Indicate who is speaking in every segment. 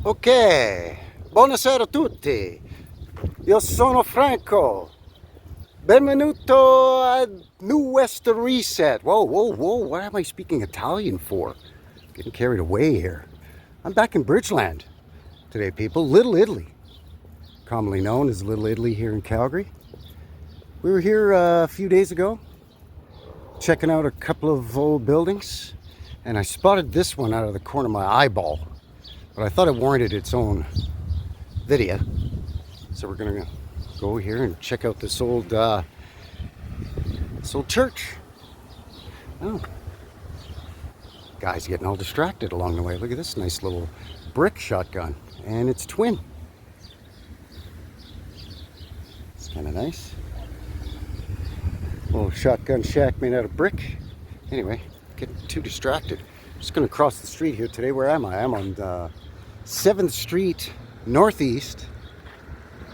Speaker 1: Ok, buonasera a tutti. Io sono Franco. Benvenuto a newwestreset. Whoa. What am I speaking Italian for? Getting carried away here. I'm back in Bridgeland today, people. Little Italy, commonly known as Little Italy here in Calgary. We were here a few days ago, checking out a couple of old buildings, and I spotted this one out of the corner of my eyeball. But I thought it warranted its own video. So we're gonna go here and check out this old church. Oh, guy's getting all distracted along the way. Look at this nice little brick shotgun, and it's twin. It's kind of nice. Little shotgun shack made out of brick. Anyway, getting too distracted. Just gonna cross the street here today. Where am I? I'm on 7th Street Northeast,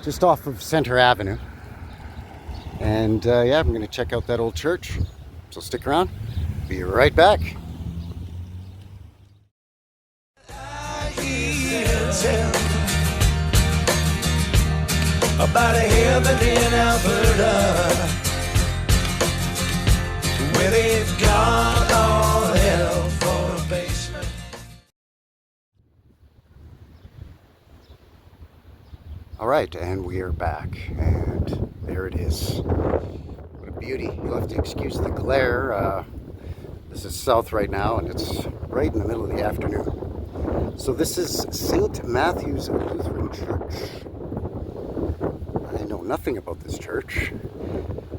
Speaker 1: just off of Center Avenue. And yeah, I'm going to check out that old church. So stick around. Be right back. About a heaven in Alberta, where they've got all hell for a basement. All right, and we are back, and there it is. What a beauty. You'll have to excuse the glare. This is south right now, and it's right in the middle of the afternoon. So this is St. Matthew's Lutheran Church. I know nothing about this church.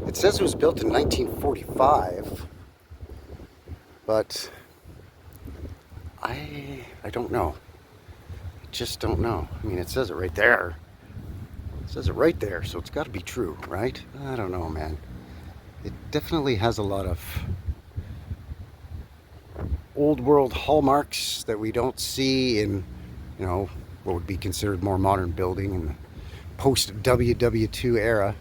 Speaker 1: It says it was built in 1945, but I don't know. I just don't know. I mean, it says it right there. It says it right there, so it's got to be true, right? I don't know, man. It definitely has a lot of old world hallmarks that we don't see in, you know, what would be considered more modern building in the post WW2 era.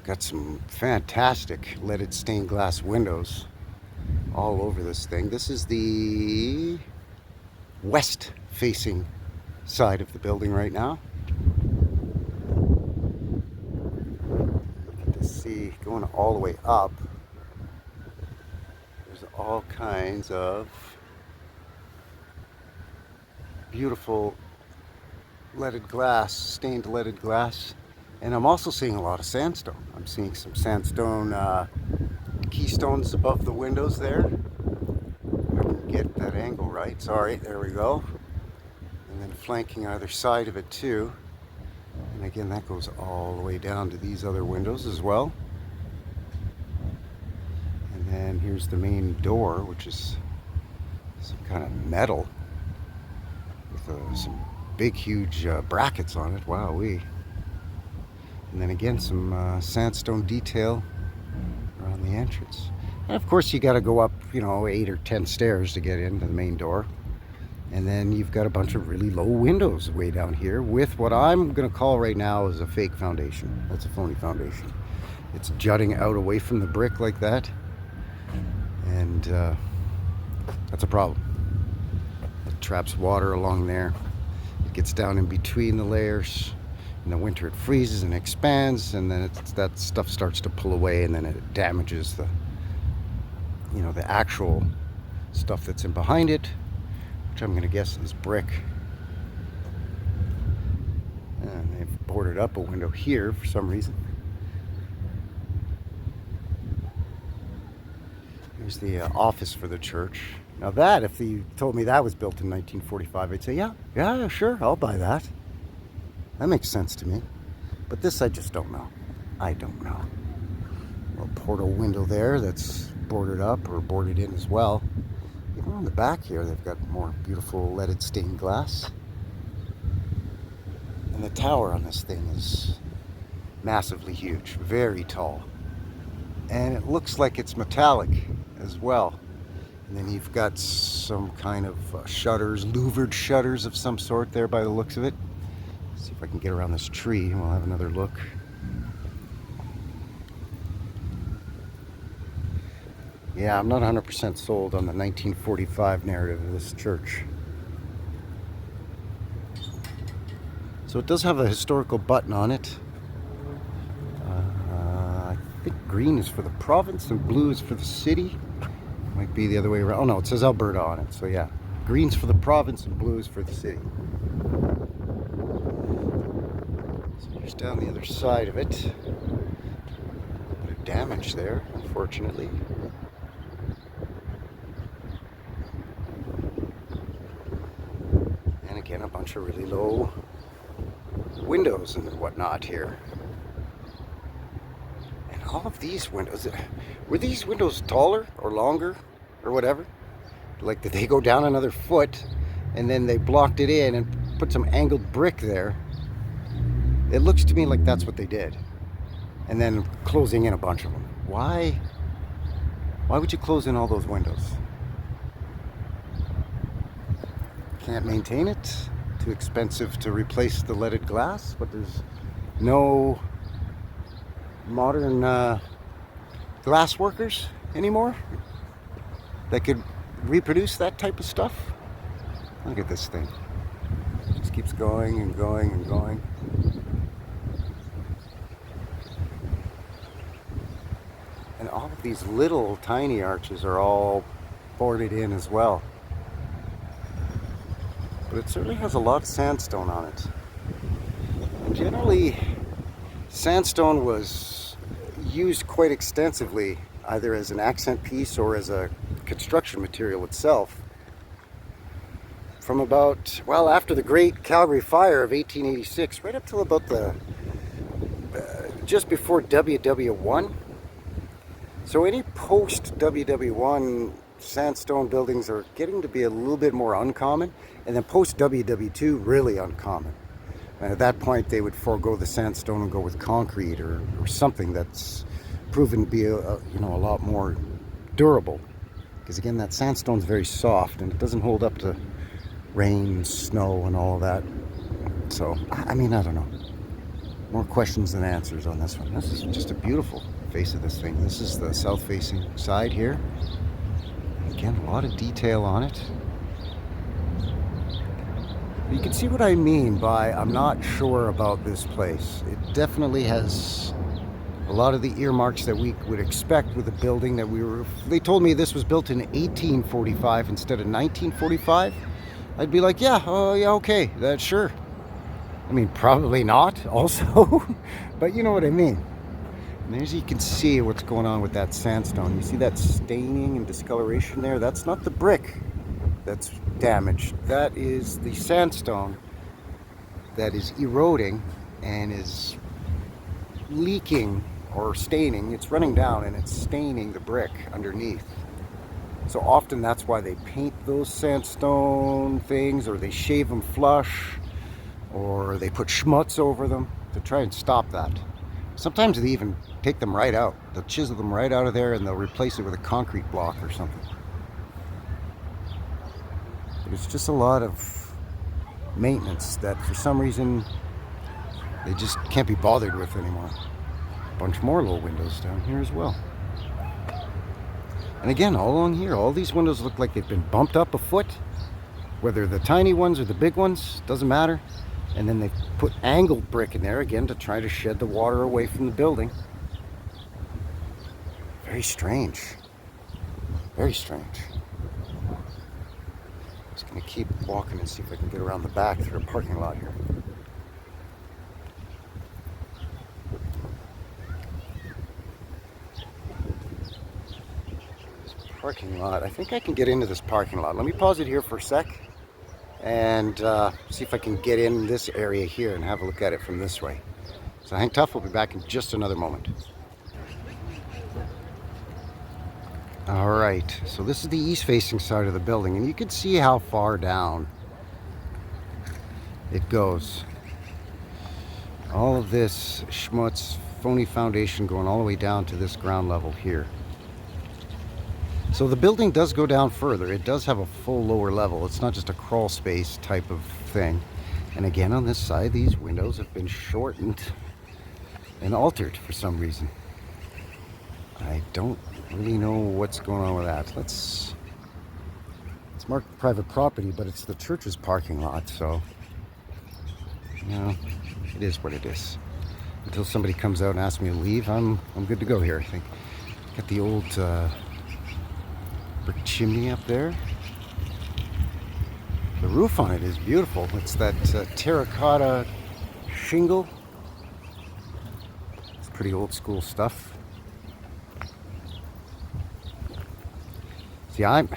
Speaker 1: Got some fantastic leaded stained glass windows all over this thing. This is the west facing side of the building right now. See, going all the way up, there's all kinds of beautiful leaded glass, stained leaded glass, and I'm also seeing a lot of sandstone. I'm seeing some sandstone keystones above the windows there. If I can get that angle right. Sorry, there we go. And then flanking either side of it too. And again, that goes all the way down to these other windows as well. And then here's the main door, which is some kind of metal with some big, huge brackets on it. Wowee. And then again, some sandstone detail around the entrance. And of course, you got to go up, 8 or 10 stairs to get into the main door. And then you've got a bunch of really low windows way down here with what I'm going to call right now is a fake foundation. That's a phony foundation. It's jutting out away from the brick like that. And that's a problem. It traps water along there. It gets down in between the layers. In the winter it freezes and expands, and then that stuff starts to pull away, and then it damages the actual stuff that's in behind it, which I'm going to guess is brick. And they've boarded up a window here for some reason. Here's the office for the church. Now that, if you told me that was built in 1945, I'd say, yeah, sure, I'll buy that. That makes sense to me. But this, I just don't know. I don't know. A little portal window there that's boarded up or boarded in as well. Even on the back here, they've got more beautiful leaded stained glass. And the tower on this thing is massively huge, very tall. And it looks like it's metallic as well. And then you've got some kind of shutters, louvered shutters of some sort there by the looks of it. Let's see if I can get around this tree and we'll have another look. Yeah, I'm not 100% sold on the 1945 narrative of this church. So it does have a historical button on it. I think green is for the province and blue is for the city. Might be the other way around. Oh no, it says Alberta on it. So yeah, green's for the province and blue is for the city. So here's down the other side of it. A bit of damage there, unfortunately. And again, a bunch of really low windows and whatnot here. And all of these windows, were these windows taller or longer or whatever? Like, did they go down another foot and then they blocked it in and put some angled brick there? It looks to me like that's what they did. And then closing in a bunch of them. Why would you close in all those windows? Can't maintain it? Too expensive to replace the leaded glass? But there's no modern glass workers anymore that could reproduce that type of stuff? Look at this thing. It just keeps going and going and going. And all of these little tiny arches are all boarded in as well. But it certainly has a lot of sandstone on it. And generally, sandstone was used quite extensively, either as an accent piece or as a construction material itself. From about, well, after the Great Calgary Fire of 1886, right up till about the, just before WW1. So any post-WW1 sandstone buildings are getting to be a little bit more uncommon, and then post WW2 really uncommon. And at that point they would forego the sandstone and go with concrete or something that's proven to be a lot more durable, because again, that sandstone's very soft and it doesn't hold up to rain, snow and all of that. So I mean, I don't know, more questions than answers on this one. This is just a beautiful face of this thing. This is the south facing side here. Again, a lot of detail on it. You can see what I mean by I'm not sure about this place. It definitely has a lot of the earmarks that we would expect with a building that they told me this was built in 1845 instead of 1945. I'd be like, yeah, okay, that's sure. I mean, probably not also, but you know what I mean. And as you can see what's going on with that sandstone. You see that staining and discoloration there? That's not the brick that's damaged. That is the sandstone that is eroding and is leaking or staining. It's running down and it's staining the brick underneath. So often that's why they paint those sandstone things, or they shave them flush, or they put schmutz over them to try and stop that. Sometimes they even take them right out. They'll chisel them right out of there and they'll replace it with a concrete block or something. But it's just a lot of maintenance that for some reason they just can't be bothered with anymore. A bunch more low windows down here as well. And again, all along here, all these windows look like they've been bumped up a foot. Whether the tiny ones or the big ones, doesn't matter. And then they put angled brick in there again to try to shed the water away from the building. Very strange. Very strange. Just gonna keep walking and see if I can get around the back through a parking lot here. This parking lot, I think I can get into this parking lot. Let me pause it here for a sec and see if I can get in this area here and have a look at it from this way. So hang tough, we'll be back in just another moment. Alright, so this is the east facing side of the building, and you can see how far down it goes. All of this schmutz, phony foundation going all the way down to this ground level here. So the building does go down further. It does have a full lower level. It's not just a crawl space type of thing. And again, on this side, these windows have been shortened and altered for some reason. I don't really know what's going on with that. It's marked private property, but it's the church's parking lot, so No, it is what it is. Until somebody comes out and asks me to leave, I'm good to go here, I think. Got the old brick chimney up there. The roof on it is beautiful. It's that terracotta shingle. It's pretty old school stuff. See, I'm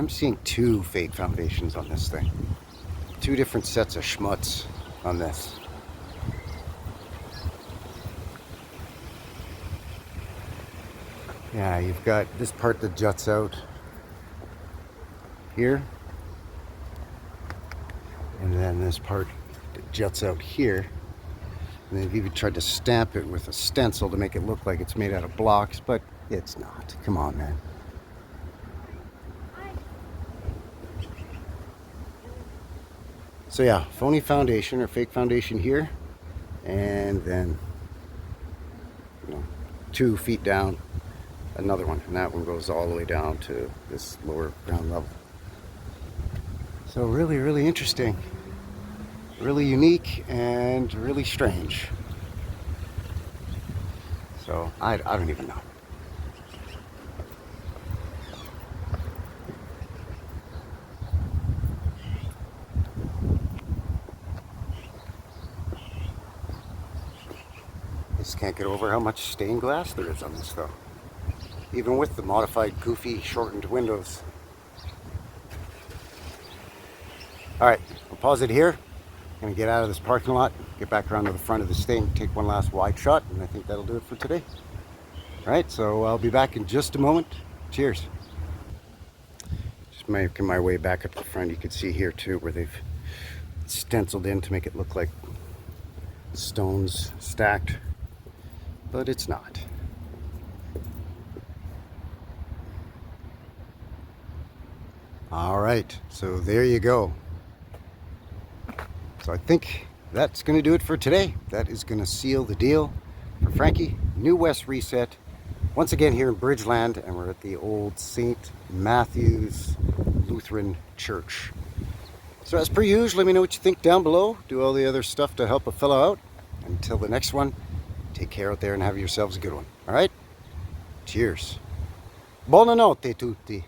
Speaker 1: seeing two fake foundations on this thing. Two different sets of schmutz on this. Yeah, you've got this part that juts out here. And then this part that juts out here. And they've even tried to stamp it with a stencil to make it look like it's made out of blocks, but it's not. Come on, man. So yeah, phony foundation or fake foundation here. And then, 2 feet down, another one. And that one goes all the way down to this lower ground level. So really, really interesting, really unique, and really strange. So I don't even know. I just can't get over how much stained glass there is on this though. Even with the modified, goofy, shortened windows. Alright, I'll pause it here. I'm going to get out of this parking lot, get back around to the front of this thing, take one last wide shot, and I think that'll do it for today. Alright, so I'll be back in just a moment. Cheers. Just making my way back up the front. You can see here too where they've stenciled in to make it look like stones stacked, but it's not. Alright, so there you go. So I think that's going to do it for today. That is going to seal the deal for Frankie. New West Reset. Once again here in Bridgeland, and we're at the old St. Matthew's Lutheran Church. So as per usual, let me know what you think down below. Do all the other stuff to help a fellow out. Until the next one, take care out there and have yourselves a good one. Alright? Cheers. Buonanotte tutti.